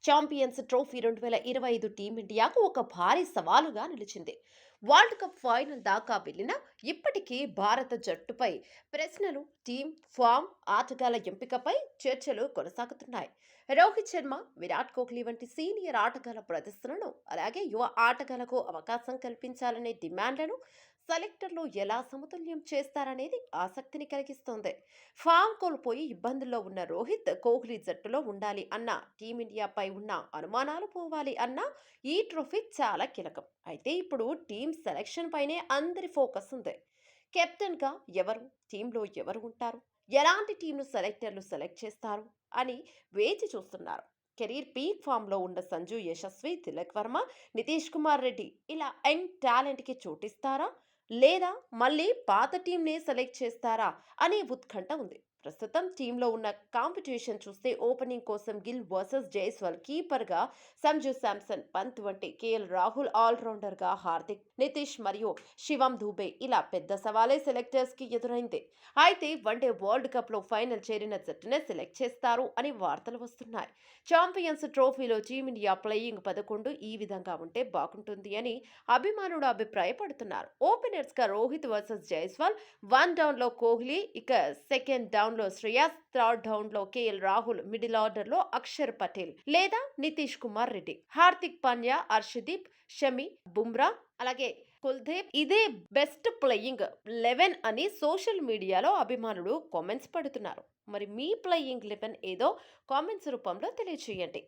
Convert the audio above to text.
Champions trophy 2025 టీమిండియాకు ఒక భారీ సవాలుగా నిలిచింది. వరల్డ్ కప్ ఫైనల్ దాకా వెళ్లినా ఇప్పటికీ భారత జట్టుపై ప్రశ్నలు, టీం ఫామ్, ఆటగాళ్ల ఎంపికపై చర్చలు కొనసాగుతున్నాయి. రోహిత్ శర్మ, విరాట్ కోహ్లీ వంటి సీనియర్ ఆటగాళ్ల ప్రదర్శనను, అలాగే యువ ఆటగాళ్లకు అవకాశం కల్పించాలనే డిమాండ్లను సెలెక్టర్లు ఎలా సమతుల్యం చేస్తారనేది ఆసక్తిని కలిగిస్తోంది. ఫామ్ కోల్పోయి ఇబ్బందుల్లో ఉన్న రోహిత్, కోహ్లీ జట్టులో ఉండాలి అన్న, టీమిండియాపై ఉన్న అనుమానాలు పోవాలి అన్న ఈ ట్రోఫీ చాలా కీలకం. అయితే ఇప్పుడు టీం సెలెక్షన్ పైనే అందరి ఫోకస్ ఉంది. కెప్టెన్ గా ఎవరు, టీంలో ఎవరు ఉంటారు, ఎలాంటి టీంను సెలెక్టర్లు సెలెక్ట్ చేస్తారు అని వేచి చూస్తున్నారు. కెరీర్ పీక్ ఫామ్ లో ఉన్న సంజు యశస్వి, తిలక్ వర్మ, నితీష్ కుమార్ రెడ్డి ఇలా యంగ్ టాలెంట్ కి చోటిస్తారా, లేదా మళ్ళీ పాత టీంనే సెలెక్ట్ చేస్తారా అనే ఉత్కంఠ ఉంది. ప్రస్తుతం టీంలో ఉన్న కాంపిటీషన్ చూస్తే ఓపెనింగ్ కోసం గిల్ వర్సెస్ జైస్వాల్, కీపర్ గా సంజు శాంసన్, పంత్ వంటి, కేఎల్ రాహుల్ ఆల్రౌండర్ గా హార్దిక్, నితీష్ మరియు శివం దూబే ఇలా పెద్ద సవాలే సెలెక్టర్స్ కి ఎదురైంది. అయితే వన్డే వరల్డ్ కప్ లో ఫైనల్ చేరిన జట్టునే సెలెక్ట్ చేస్తారు అని వార్తలు వస్తున్నాయి. ఛాంపియన్స్ ట్రోఫీలో టీమిండియా ప్లేయింగ్ 11 ఈ విధంగా ఉంటే బాగుంటుంది అని అభిమానులు అభిప్రాయపడుతున్నారు. ఓపెనర్స్ గా Rohit versus Jaiswal, one down లో కోహ్లీ, ఇక సెకండ్ డౌన్ లో శ్రేయస్, థర్డ్ డౌన్ లో కేఎల్ రాహుల్, మిడిల్ ఆర్డర్ లో అక్షర్ పటేల్ లేదా నితీష్ కుమార్ రెడ్డి, హార్దిక్ పాండ్యా, హర్షదీప్, షమి, బుమ్రా, అలాగే కుల్దీప్ ఇదే బెస్ట్ ప్లేయింగ్ 11 అని సోషల్ మీడియాలో అభిమానులు కామెంట్స్ పెడుతున్నారు. మరి మీ ప్లేయింగ్ 11 ఏదో కామెంట్స్ రూపంలో తెలియజేయండి.